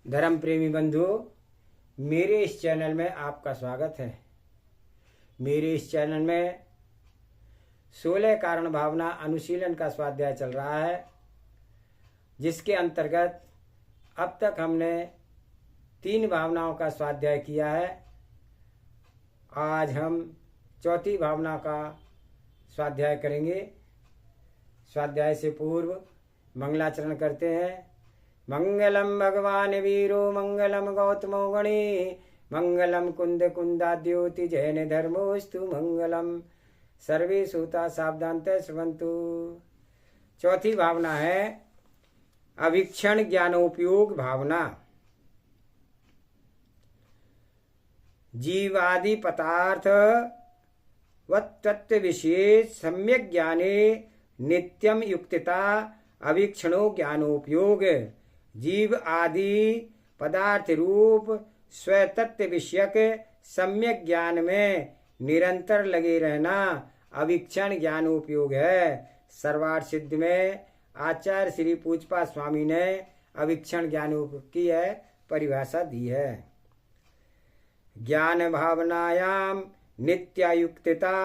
धर्म प्रेमी बंधुओं, मेरे इस चैनल में आपका स्वागत है। मेरे इस चैनल में 16 कारण भावना अनुशीलन का स्वाध्याय चल रहा है, जिसके अंतर्गत अब तक हमने 3 भावनाओं का स्वाध्याय किया है। आज हम चौथी भावना का स्वाध्याय करेंगे। स्वाध्याय से पूर्व मंगलाचरण करते हैं। मंगलम भगवान वीरो मंगलम गौतमो गणे मंगलम कुंद कुंदाद्योति जैन धर्मोस्तु मंगलम सर्वे सूता सावधानते श्रवन्तु। चौथी भावना है अवीक्षण ज्ञानोपयोग भावना। जीवादि पदार्थ व तत्व विशेष सम्यक ज्ञाने नित्यम युक्तता अवीक्षणो ज्ञानोपयोग। जीव आदि पदार्थ रूप स्वतत्व विषयक सम्यक ज्ञान में निरंतर लगे रहना अवीक्षण ज्ञानोपयोग है। सर्वार्थ सिद्ध में आचार्य श्री पूजपा स्वामी ने अवीक्षण ज्ञानोपयोग की है परिभाषा दी है। ज्ञान भावनायाम नित्यायुक्तता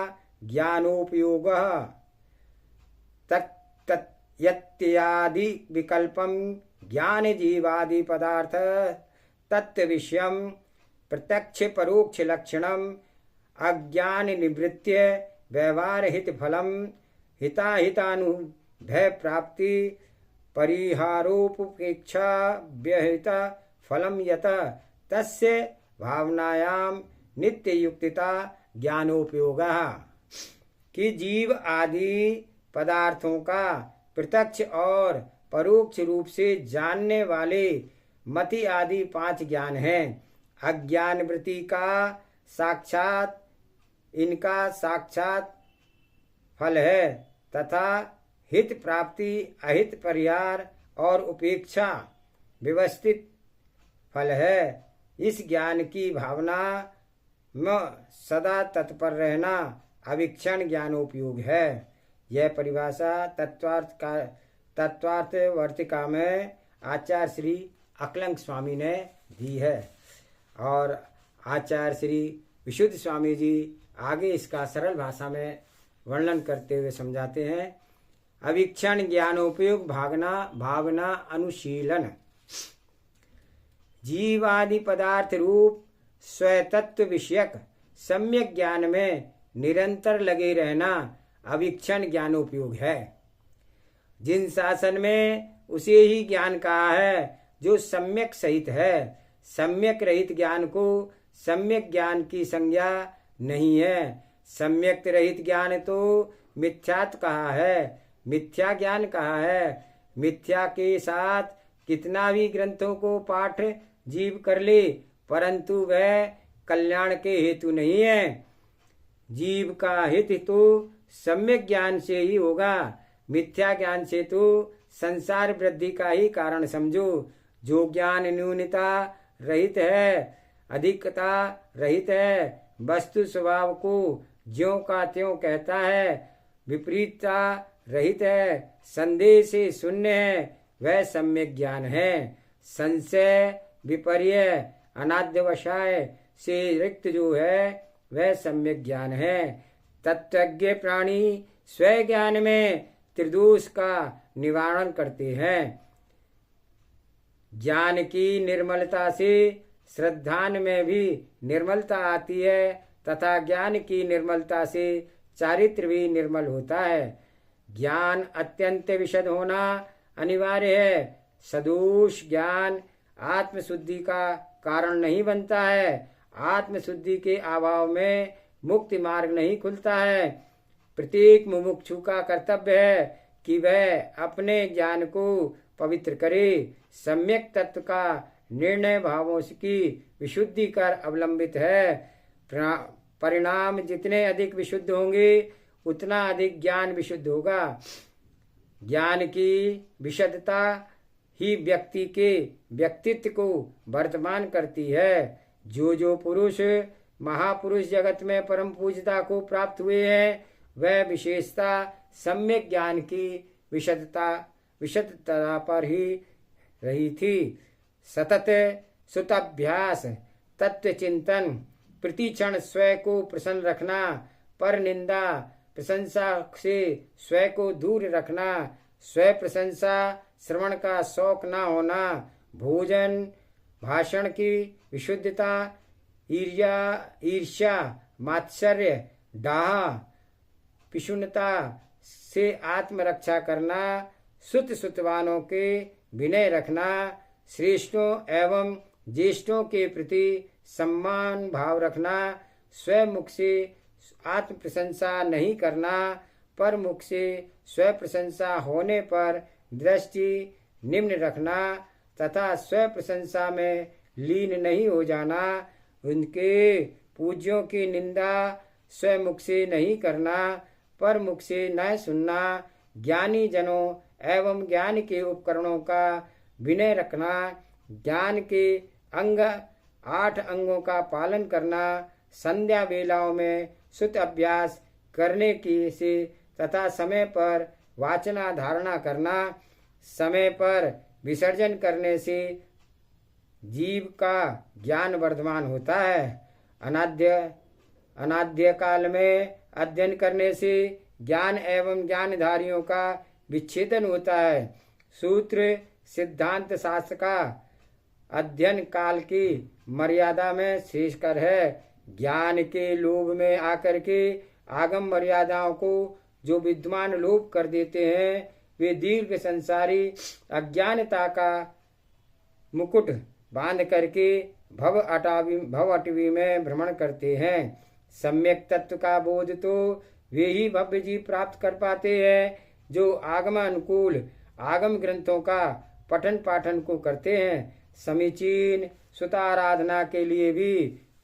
ज्ञानोपयोग तत्यादि विकल्पम ज्ञान जीवादि पदार्थ तत्व विषयम प्रत्यक्ष परोक्ष लक्षणम अज्ञान निवृत्य व्यवहार हित फलम हिताहितानुभय प्राप्ति परिहारोपेक्षा व्यहित फलम यत तस्य भावनायाम नित्य युक्तता ज्ञानोपयोग। कि जीव आदि पदार्थों का प्रत्यक्ष और परोक्ष रूप से जानने वाले मति आदि 5 ज्ञान हैं। अज्ञान वृत्ति का साक्षात इनका साक्षात फल है तथा हित प्राप्ति अहित परिहार और उपेक्षा व्यवस्थित फल है। इस ज्ञान की भावना में सदा तत्पर रहना अवीक्षण ज्ञानोपयोग है। यह परिभाषा तत्वार्थ वर्तिका में आचार्य श्री अकलंक स्वामी ने दी है और आचार्य श्री विशुद्ध स्वामी जी आगे इसका सरल भाषा में वर्णन करते हुए समझाते हैं। अवीक्षण ज्ञानोपयोग भावना अनुशीलन। जीवादि पदार्थ रूप स्वतत्व विषयक सम्यक ज्ञान में निरंतर लगे रहना अवीक्षण ज्ञानोपयोग है। जिन शासन में उसे ही ज्ञान कहा है जो सम्यक सहित है। सम्यक रहित ज्ञान को सम्यक ज्ञान की संज्ञा नहीं है। सम्यक रहित ज्ञान तो मिथ्यात्व कहा है, मिथ्या ज्ञान कहा है। मिथ्या के साथ कितना भी ग्रंथों को पाठ जीव कर ले, परंतु वह कल्याण के हेतु नहीं है। जीव का हित तो सम्यक ज्ञान से ही होगा। मिथ्या ज्ञान से तो संसार वृद्धि का ही कारण समझो। जो ज्ञान न्यूनता रहित है, अधिकता रहित है, वस्तु स्वभाव को ज्यों का त्यों कहता है, विपरीतता रहित है, संदेह से शून्य है, वह सम्यक ज्ञान है। संशय विपर्य अनाद्यवशाय से रिक्त जो है वह सम्यक ज्ञान है। तत्वज्ञ प्राणी स्व ज्ञान में त्रिदोष का निवारण करते हैं। ज्ञान की निर्मलता से श्रद्धान में भी निर्मलता आती है तथा ज्ञान की निर्मलता से चारित्र भी निर्मल होता है। ज्ञान अत्यंत विशद होना अनिवार्य है। सदोष ज्ञान आत्मशुद्धि का कारण नहीं बनता है। आत्मशुद्धि के अभाव में मुक्ति मार्ग नहीं खुलता है। प्रत्येक मुमुक्षु का कर्तव्य है कि वह अपने ज्ञान को पवित्र करे। सम्यक तत्व का निर्णय भावों की विशुद्धि कर अवलंबित है। परिणाम जितने अधिक विशुद्ध होंगे उतना अधिक ज्ञान विशुद्ध होगा। ज्ञान की विशुद्धता ही व्यक्ति के व्यक्तित्व को वर्तमान करती है। जो पुरुष महापुरुष जगत में परम पूज्यता को प्राप्त हुए हैं, वह विशेषता सम्यक ज्ञान की विशुद्धता पर ही रही थी। सतत सुताभ्यास, तत्व चिंतन, प्रतिक्षण स्वयं को प्रसन्न रखना, पर निंदा प्रशंसा से स्वयं को दूर रखना, स्वयं प्रशंसा श्रवण का शौक न होना, भोजन भाषण की विशुद्धता, ईर्ष्या मात्सर्य डाह पिशुनता से आत्मरक्षा करना, सुत सुतवानों के विनय रखना, श्रेष्ठों एवं ज्येष्ठों के प्रति सम्मान भाव रखना, स्वयं मुख से आत्म प्रशंसा नहीं करना, पर मुख से स्व प्रशंसा होने पर दृष्टि निम्न रखना तथा स्व प्रशंसा में लीन नहीं हो जाना, उनके पूज्यों की निंदा स्व मुख से नहीं करना, पर मुख से न सुनना, ज्ञानी जनों एवं ज्ञान के उपकरणों का विनय रखना, ज्ञान के 8 अंगों का पालन करना, संध्या वेलाओं में सुत अभ्यास करने की से तथा समय पर वाचना धारणा करना, समय पर विसर्जन करने से जीव का ज्ञान वर्धमान होता है। अनाद्य काल में अध्ययन करने से ज्ञान एवं ज्ञानधारियों का विच्छेदन होता है। सूत्र सिद्धांत शास्त्र का अध्ययन काल की मर्यादा में श्रेष्ठकर है। ज्ञान के लोभ में आकर के आगम मर्यादाओं को जो विद्वान लोप कर देते हैं, वे दीर्घ संसारी अज्ञानता का मुकुट बांध करके भव अटवी में भ्रमण करते हैं। सम्यक तत्व का बोध तो वे ही भव्य जीव प्राप्त कर पाते हैं जो आगम अनुकूल आगम ग्रंथों का पठन पाठन को करते हैं। समीचीन सुताराधना के लिए भी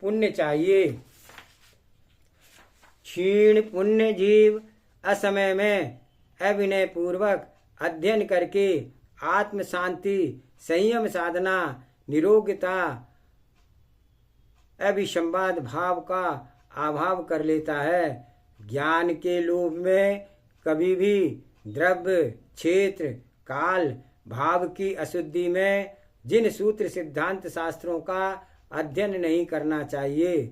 पुण्य चाहिए। क्षीण पुण्य जीव असमय में अविनय पूर्वक अध्ययन करके आत्म शांति, संयम साधना, निरोगता, अभिसंवाद भाव का अभाव कर लेता है। ज्ञान के लोभ में कभी भी द्रव्य, क्षेत्र, काल, भाव की अशुद्धि में जिन सूत्र सिद्धांत शास्त्रों का अध्ययन नहीं करना चाहिए,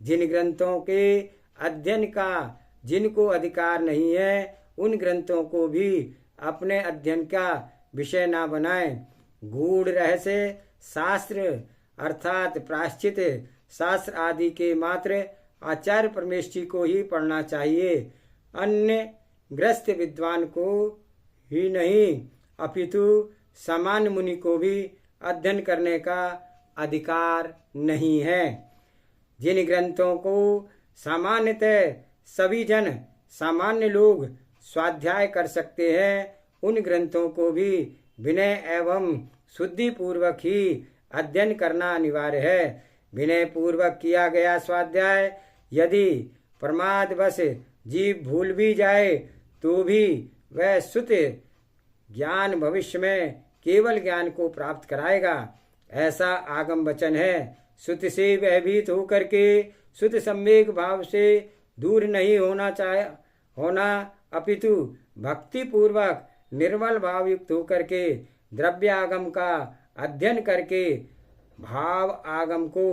जिन ग्रंथों के अध्ययन का जिनको अधिकार नहीं है, उन ग्रंथों को भी अपने अध्ययन का विषय न बनाएं। गूढ़ रहस्य शास्त्र अर्थात प्रायश्चित शास्त्र आदि के मात्र आचार्य परमेष्ठी को ही पढ़ना चाहिए। अन्य ग्रस्त विद्वान को ही नहीं अपितु सामान्य मुनि को भी अध्ययन करने का अधिकार नहीं है। जिन ग्रंथों को सामान्यतः सभी जन सामान्य लोग स्वाध्याय कर सकते हैं, उन ग्रंथों को भी विनय एवं शुद्धि पूर्वक ही अध्ययन करना अनिवार्य है। विनय पूर्वक किया गया स्वाध्याय यदि प्रमादवश जीव भूल भी जाए तो भी वह शुद्ध ज्ञान भविष्य में केवल ज्ञान को प्राप्त कराएगा, ऐसा आगम वचन है। शुद्ध से भयभीत होकर के शुद्ध सम्यक भाव से दूर नहीं होना अपितु भक्ति पूर्वक निर्मल भाव युक्त होकर के द्रव्य आगम का अध्ययन करके भाव आगम को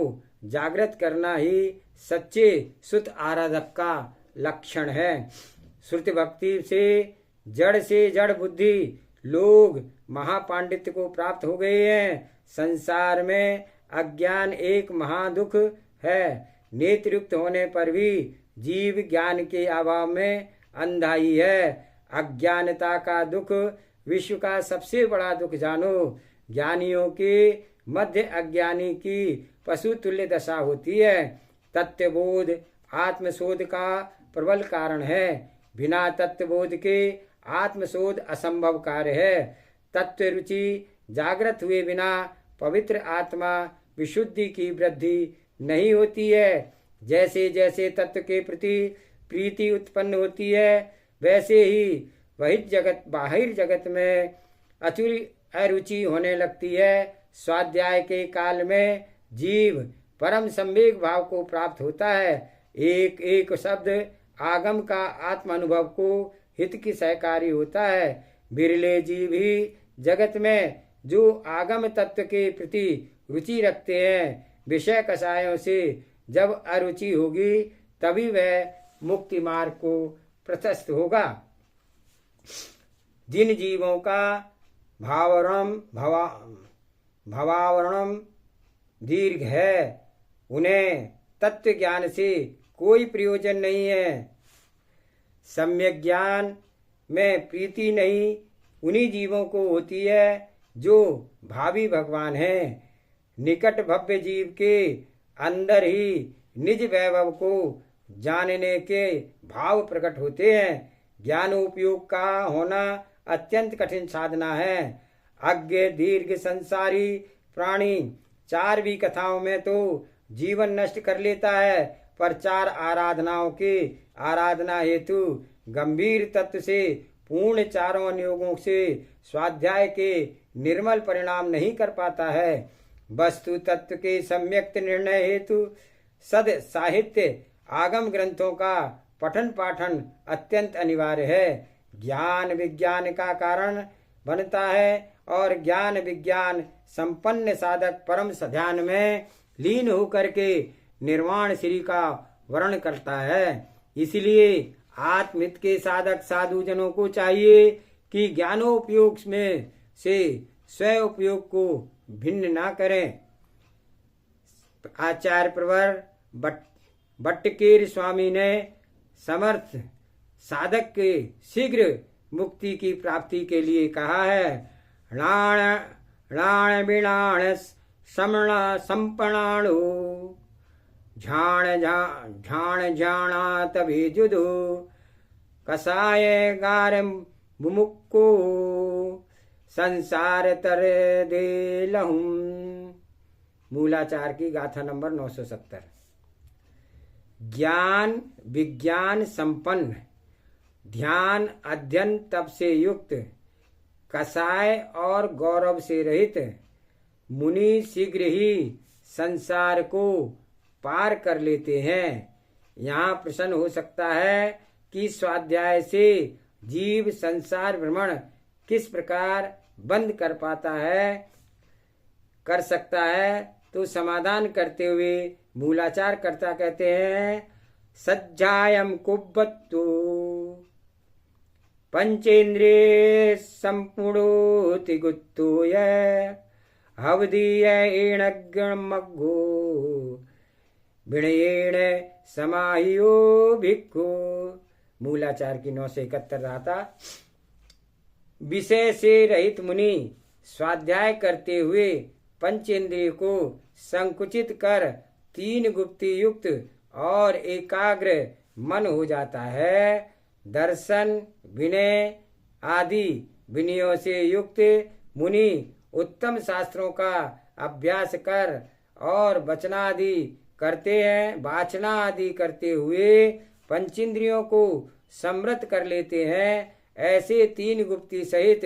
जागृत करना ही सच्चे सुत आराधक का लक्षण है। श्रुति भक्ति से जड़ बुद्धि लोग महापांडित्य को प्राप्त हो गए हैं। संसार में अज्ञान एक महादुख है। नेत्रयुक्त होने पर भी जीव ज्ञान के अभाव में अंधा ही है। अज्ञानता का दुख विश्व का सबसे बड़ा दुख जानो। ज्ञानियों के मध्य अज्ञानी की पशु तुल्य दशा होती है। तत्वबोध आत्मशोध का प्रबल कारण है। बिना तत्वबोध के आत्मशोध असंभव कार्य है। तत्व रुचि जागृत हुए बिना पवित्र आत्मा विशुद्धि की वृद्धि नहीं होती है। जैसे जैसे तत्व के प्रति प्रीति उत्पन्न होती है, वैसे ही बाहिर जगत में अरुचि होने लगती है। स्वाध्याय के काल में जीव परम संवेग भाव को प्राप्त होता है। एक एक शब्द आगम का आत्म अनुभव को हित की सहकारी होता है। बिरले जीव ही जगत में जो आगम तत्व के प्रति रुचि रखते हैं, विषय कषायों से जब अरुचि होगी तभी वह मुक्ति मार्ग को प्रशस्त होगा। जिन जीवों का भावावरणम दीर्घ है उन्हें तत्व ज्ञान से कोई प्रयोजन नहीं है। सम्यक ज्ञान में प्रीति नहीं उन्हीं जीवों को होती है जो भावी भगवान हैं। निकट भव्य जीव के अंदर ही निज वैभव को जानने के भाव प्रकट होते हैं। ज्ञानोपयोग का होना अत्यंत कठिन साधना है। अज्ञ दीर्घ संसारी प्राणी 4 भी कथाओं में तो जीवन नष्ट कर लेता है, पर 4 आराधनाओं के आराधना हेतु गंभीर तत्व से पूर्ण 4 अनुयोगों से स्वाध्याय के निर्मल परिणाम नहीं कर पाता है। वस्तु तत्व के सम्यक निर्णय हेतु सद साहित्य आगम ग्रंथों का पठन पाठन अत्यंत अनिवार्य है। ज्ञान विज्ञान का कारण बनता है और ज्ञान विज्ञान संपन्न साधक परम ध्यान में लीन होकर के निर्वाण श्री का वर्ण करता है। इसलिए आत्महित के साधक साधु जनों को चाहिए कि ज्ञानोपयोग में से स्व उपयोग को भिन्न ना करें। आचार्य प्रवर भट्टकेर स्वामी ने समर्थ साधक के शीघ्र मुक्ति की प्राप्ति के लिए कहा है, णाण बिणाण संपणाणु झाण झाणा तभी जुदो कसाय गार मुमुक्को संसार तर दे लहुम। मूलाचार की गाथा नंबर 970। ज्ञान विज्ञान संपन्न, ध्यान अध्ययन तप से युक्त, कसाय और गौरव से रहित मुनि शीघ्र ही संसार को पार कर लेते हैं। यहाँ प्रश्न हो सकता है कि स्वाध्याय से जीव संसार भ्रमण किस प्रकार बंद कर सकता है, तो समाधान करते हुए मूलाचार कर्ता कहते हैं, सज्जायम कुब्बत्तु पंचेन्द्रिय संपूर्णोति गुत्तोय हवदीय एणगणमग्गो विणयेण समाहियो भिक्खु। मूलाचार की 971 राता। विषय से रहित मुनि स्वाध्याय करते हुए पंचेंद्रिय को संकुचित कर 3 गुप्ती युक्त और एकाग्र मन हो जाता है। दर्शन विनय आदि विनयों से युक्त मुनि उत्तम शास्त्रों का अभ्यास कर और वाचनादि करते हुए पंचेंद्रियों को समृद्ध कर लेते हैं। ऐसे 3 गुप्ती सहित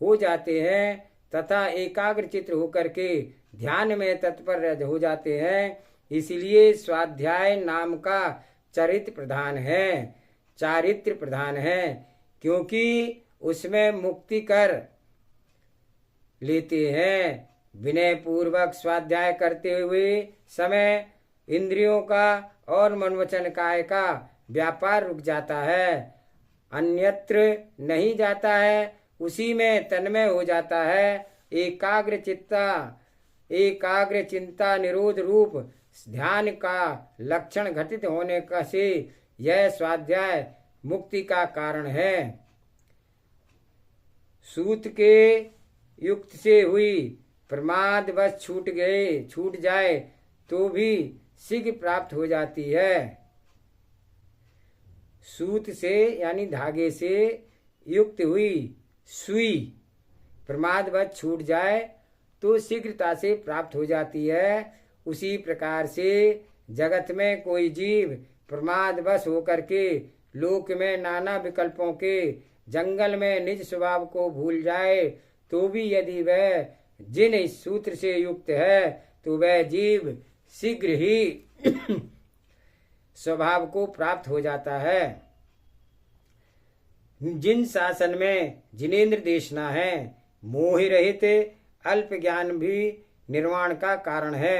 हो जाते हैं तथा एकाग्र चित्र होकर के ध्यान में तत्पर हो जाते हैं। इसलिए स्वाध्याय नाम का चारित्र प्रधान है, क्योंकि उसमें मुक्ति कर लेते हैं। विनय पूर्वक स्वाध्याय करते हुए समय इंद्रियों का और मनोवचन काय का व्यापार रुक जाता है, अन्यत्र नहीं जाता है, उसी में तन्मय हो जाता है। एकाग्र चिंता निरोध रूप ध्यान का लक्षण घटित होने का से यह स्वाध्याय मुक्ति का कारण है। सूत के युक्त से हुई प्रमाद बस छूट जाए तो भी शीघ्र प्राप्त हो जाती है। सूत से यानी धागे से युक्त हुई सुई प्रमाद बस छूट जाए तो शीघ्रता से प्राप्त हो जाती है। उसी प्रकार से जगत में कोई जीव प्रमाद बस होकर के लोक में नाना विकल्पों के जंगल में निज स्वभाव को भूल जाए तो भी यदि वह जिन इस सूत्र से युक्त है तो वह जीव शीघ्र ही स्वभाव को प्राप्त हो जाता है। जिन शासन में जिनेन्द्र देशना है, मोह रहित अल्प ज्ञान भी निर्वाण का कारण है।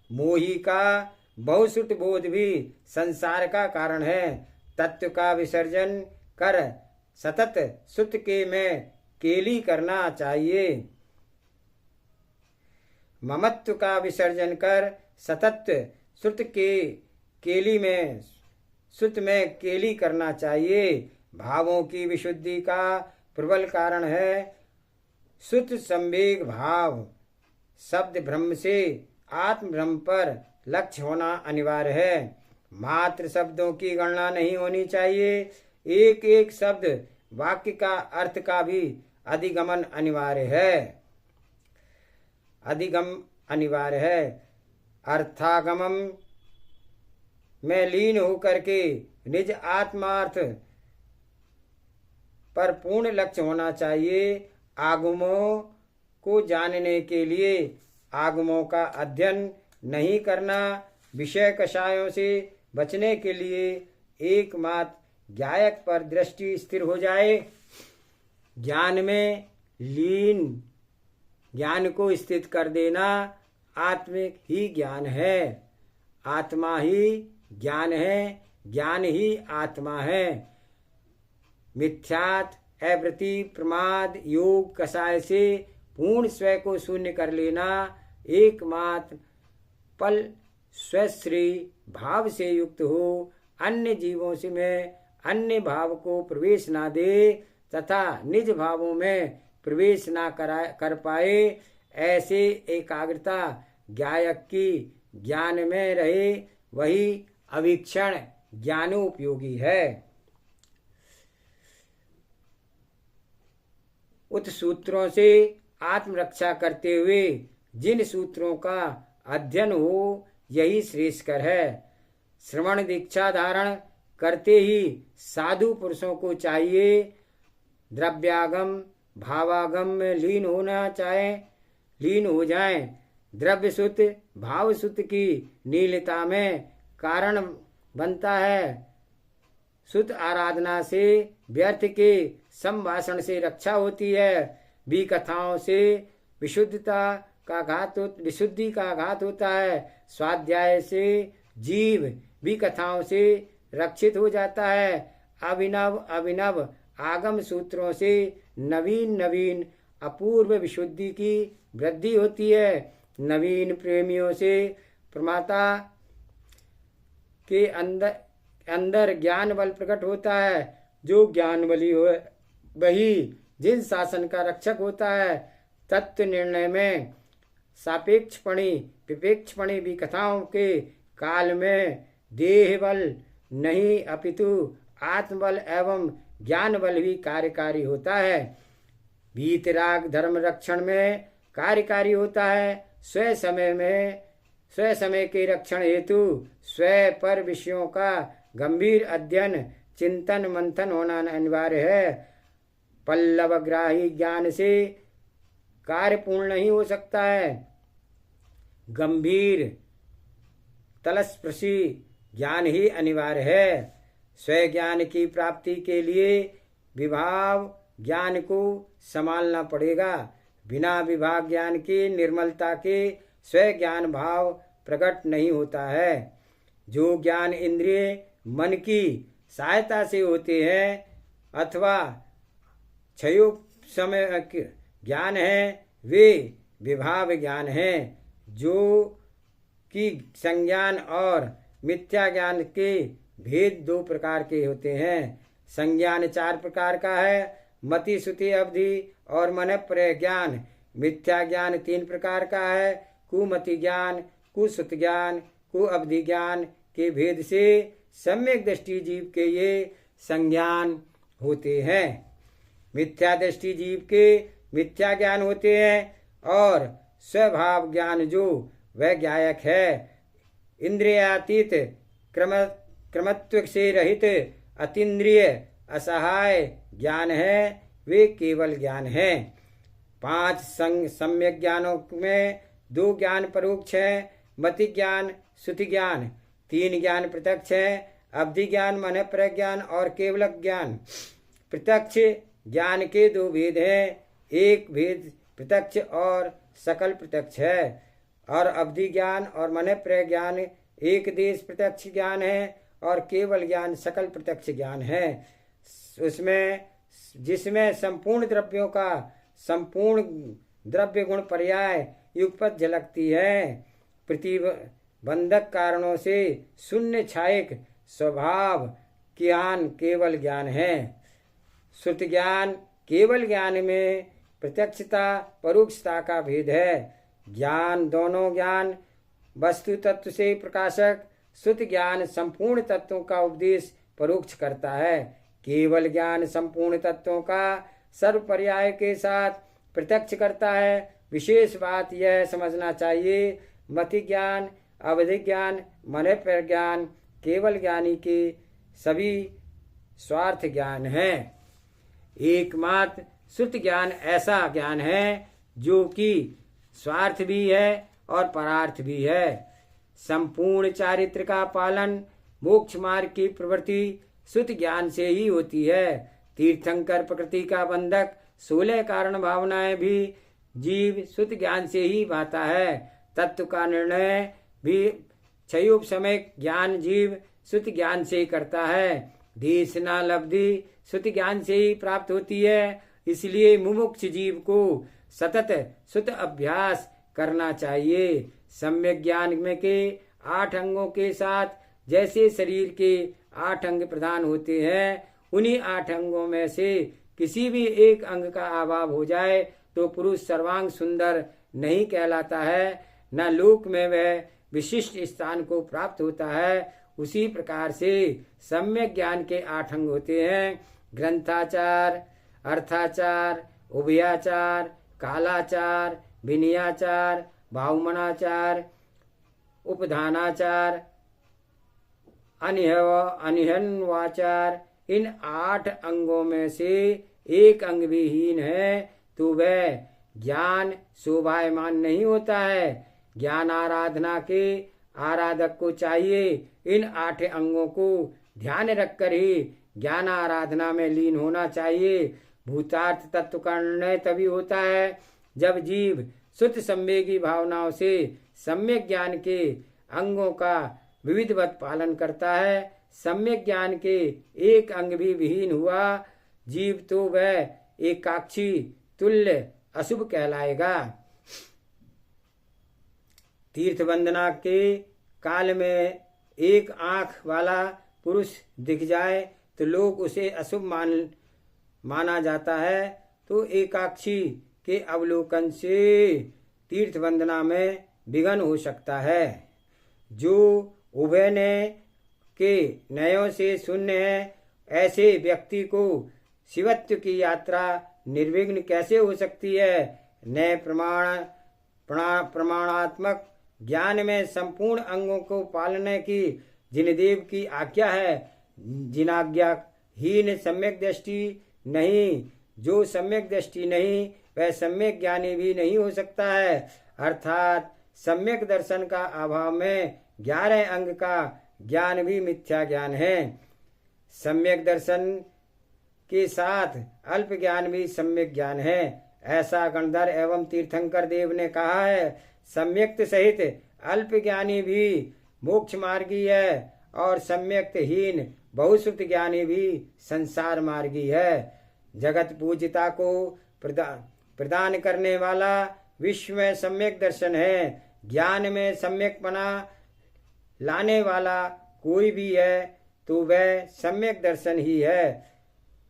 मोही का बहुश्रुत बोध भी संसार का कारण है। तत्व का विसर्जन कर सतत सुत के में केली करना चाहिए। ममत्व का विसर्जन कर सतत सुत के केली में सुत में केली करना चाहिए। भावों की विशुद्धि का प्रबल कारण है सुत संवेग भाव। शब्द ब्रह्म से आत्म ब्रह्म पर लक्ष्य होना अनिवार्य है। मात्र शब्दों की गणना नहीं होनी चाहिए। एक एक शब्द वाक्य का अर्थ का भी अधिगमन अनिवार्य है। अधिगम अनिवार्य है। अर्थागमम में लीन होकर के निज आत्मार्थ पर पूर्ण लक्ष्य होना चाहिए। आगमों को जानने के लिए आगमों का अध्ययन नहीं करना। विषय कषायों से बचने के लिए एकमात्र ज्ञायक पर दृष्टि स्थिर हो जाए। ज्ञान में लीन ज्ञान को स्थित कर देना आत्मिक ही ज्ञान है। आत्मा ही ज्ञान है, ज्ञान ही आत्मा है। मिथ्यात अवृत्ति प्रमाद योग कषाय से पूर्ण स्वयं को शून्य कर लेना एकमात्र पल स्वश्री भाव से युक्त हो, अन्य जीवों से में अन्य भाव को प्रवेश ना दे तथा निज भावों में प्रवेश ना कर पाए, ऐसे एकाग्रता ज्ञायक की ज्ञान में रहे वही अवीक्षण ज्ञानोपयोगी है। उत सूत्रों से आत्मरक्षा करते हुए जिन सूत्रों का अध्ययन हो यही श्रेष्ठकर है। श्रवण दीक्षा धारण करते ही साधु पुरुषों को चाहिए द्रव्यागम भावागम में लीन हो जाएं। द्रव्य सुत भाव सुत की नीलता में कारण बनता है। सुत आराधना से व्यर्थ के संभाषण से रक्षा होती है। भी कथाओं से विशुद्धि का घात होता है। स्वाध्याय से जीव भी कथाओं से रक्षित हो जाता है। अभिनव आगम सूत्रों से नवीन अपूर्व विशुद्धि की वृद्धि होती है। नवीन प्रेमियों से प्रमाता के अंदर ज्ञान बल प्रकट होता है। जो ज्ञान बली हो वही जिन शासन का रक्षक होता है। तत्व निर्णय में सापेक्षपणी विपेक्षपणी भी कथाओं के काल में देह बल नहीं अपितु आत्मबल एवं ज्ञान बल भी कार्यकारी होता है। वीतराग धर्म रक्षण में कार्यकारी होता है। स्वयं समय के रक्षण हेतु स्वयं पर विषयों का गंभीर अध्ययन चिंतन मंथन होना अनिवार्य है। पल्लवग्राही ज्ञान से कार्य पूर्ण नहीं हो सकता है। गंभीर तलस्पर्शी ज्ञान ही अनिवार्य है। स्वयं ज्ञान की प्राप्ति के लिए विभाव ज्ञान को संभालना पड़ेगा। बिना विभाग ज्ञान की निर्मलता के स्वयं ज्ञान भाव प्रकट नहीं होता है। जो ज्ञान इंद्रिय मन की सहायता से होते हैं अथवा क्षयोपशम ज्ञान है वे विभाव ज्ञान है। जो कि संज्ञान और मिथ्या ज्ञान के भेद दो प्रकार के होते हैं। संज्ञान 4 प्रकार का है। मति श्रुति अवधि और मन प्रज्ञान। मिथ्या ज्ञान 3 प्रकार का है। कुमति ज्ञान कुश्रुत ज्ञान कुअवधि ज्ञान के भेद से सम्यक दृष्टि जीव के ये संज्ञान होते हैं। मिथ्या दृष्टि जीव के मिथ्या ज्ञान होते हैं और स्वभाव ज्ञान जो वह ज्ञायक है। इंद्रियातीत क्रमत्व से रहित अतीन्द्रिय असहाय ज्ञान है वे केवल ज्ञान है। 5 सम्यक ज्ञानों में 2 ज्ञान परोक्ष है। मति ज्ञान श्रुति ज्ञान। 3 ज्ञान प्रत्यक्ष है। अवधि ज्ञान मन प्रज्ञान और केवल ज्ञान। प्रत्यक्ष ज्ञान के 2 भेद हैं। एक भेद प्रत्यक्ष और सकल प्रत्यक्ष है। और अवधि ज्ञान और मनःप्रय ज्ञान एक देश प्रत्यक्ष ज्ञान है और केवल ज्ञान सकल प्रत्यक्ष ज्ञान है। उसमें जिसमें संपूर्ण द्रव्यों का संपूर्ण द्रव्य गुण पर्याय युगपत झलकती है। प्रतिबंधक कारणों से शून्य छायक स्वभाव ज्ञान केवल ज्ञान है। श्रुति ज्ञान केवल ज्ञान में प्रत्यक्षता परोक्षता का भेद है। ज्ञान दोनों ज्ञान वस्तु तत्व से प्रकाशक, श्रुति ज्ञान संपूर्ण तत्वों का उपदेश परोक्ष करता है। केवल ज्ञान संपूर्ण तत्वों का सर्व पर्याय के साथ प्रत्यक्ष करता है। विशेष बात यह समझना चाहिए, मति ज्ञान, अवधि ज्ञान, मनःप्रय ज्ञान केवल ज्ञानी के सभी स्वार्थ ज्ञान है। एकमात्र श्रुति ज्ञान ऐसा ज्ञान है जो कि स्वार्थ भी है और परार्थ भी है। संपूर्ण चारित्र का पालन, मोक्ष मार्ग की प्रवृत्ति श्रुति ज्ञान से ही होती है। तीर्थंकर प्रकृति का बंधक 16 कारण भावनाएं भी जीव श्रुति ज्ञान से ही भाता है। तत्व का निर्णय भी क्षयोपशमयक ज्ञान जीव श्रुति ज्ञान से ही करता है। देशना लब्धि श्रुति ज्ञान से ही प्राप्त होती है। इसलिए मुमुक्ष जीव को सतत श्रुत अभ्यास करना चाहिए। सम्यक ज्ञान में के 8 अंगों के साथ जैसे शरीर के 8 अंग प्रधान होते हैं, उन्हीं 8 अंगों में से किसी भी एक अंग का अभाव हो जाए तो पुरुष सर्वांग सुंदर नहीं कहलाता है, न लोक में वह विशिष्ट स्थान को प्राप्त होता है। उसी प्रकार से सम्यक ज्ञान के 8 अंग होते हैं: ग्रंथाचार, अर्थाचार, उभयाचार, कालाचार, विनयाचार, बाहुमनाचार, उपधानाचार, अनिहन्वाचार। इन 8 अंगों में से एक अंग भी हीन है तो वह ज्ञान शोभायमान नहीं होता है। ज्ञान आराधना के आराधक को चाहिए इन 8 अंगों को ध्यान रखकर ही ज्ञान आराधना में लीन होना चाहिए। भूतार्थ तत्व का निर्णय तभी होता है जब जीव शुद्ध संवेगी भावनाओं से सम्यक ज्ञान के अंगों का विविधवत पालन करता है। सम्यक ज्ञान के एक अंग भी विहीन हुआ जीव तो वह एकाक्षी तुल्य अशुभ कहलाएगा। तीर्थ वंदना के काल में एक आंख वाला पुरुष दिख जाए तो लोग उसे अशुभ माना जाता है। तो एकाक्षी के अवलोकन से तीर्थ वंदना में विघ्न हो सकता है। जो उभय नय के नयों से शून्य है, ऐसे व्यक्ति को शिवत्व की यात्रा निर्विघ्न कैसे हो सकती है। नय प्रमाणात्मक ज्ञान में संपूर्ण अंगों को पालने की जिनदेव की आज्ञा है, जिनाज्ञाहीन सम्यक दृष्टि नहीं। जो सम्यक दृष्टि नहीं वह सम्यक ज्ञानी भी नहीं हो सकता है। अर्थात सम्यक दर्शन का अभाव में 11 अंग का ज्ञान भी मिथ्या ज्ञान है। सम्यक दर्शन के साथ अल्प ज्ञान भी सम्यक ज्ञान है, ऐसा गणधर एवं तीर्थंकर देव ने कहा है। सम्यक्त सहित अल्प ज्ञानी भी मोक्ष मार्गी है और सम्यक्त हीन बहुश्रुत ज्ञानी भी संसार मार्गी है। जगत पूजिता को प्रदान करने वाला विश्व में सम्यक दर्शन है। ज्ञान में सम्यकपना लाने वाला कोई भी है तो वह सम्यक दर्शन ही है।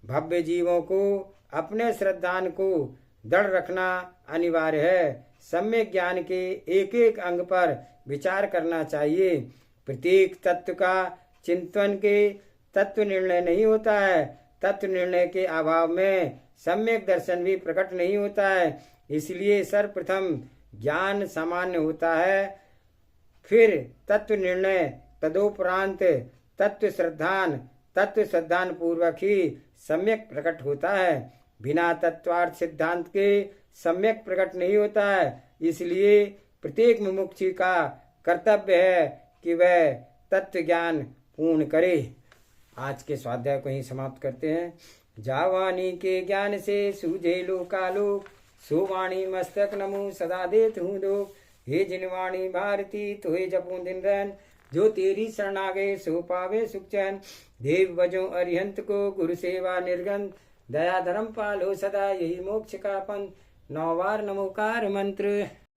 भव्य जीवों को अपने श्रद्धान को दृढ़ रखना अनिवार्य है। सम्यक ज्ञान के एक एक अंग पर विचार करना चाहिए। प्रत्येक तत्व का चिंतन के तत्व निर्णय नहीं होता है। तत्व निर्णय के अभाव में सम्यक दर्शन भी प्रकट नहीं होता है। इसलिए सर्वप्रथम ज्ञान सामान्य होता है, फिर तत्व निर्णय, तदोपरांत तत्व श्रद्धान पूर्वक ही सम्यक प्रकट होता है। बिना तत्वार्थ सिद्धांत के सम्यक प्रकट नहीं होता है। इसलिए प्रत्येक मुमुक्षु का कर्तव्य है कि वह तत्व ज्ञान पूर्ण करे। आज के स्वाध्याय को ही समाप्त करते हैं। जावानी के ज्ञान से सूझे लोकालोक, सुवाणी मस्तक नमो सदा देत हूँ दो। हे जिनवाणी भारती तुहे जपूं दिन रैन, जो तेरी शरण आ गए सो पावे सुख चैन। देव बजो अरिहंत को गुरु सेवा निर्गन, दया धर्म पालो सदा यही मोक्ष का पंथ। 9 बार नमोकार मंत्र।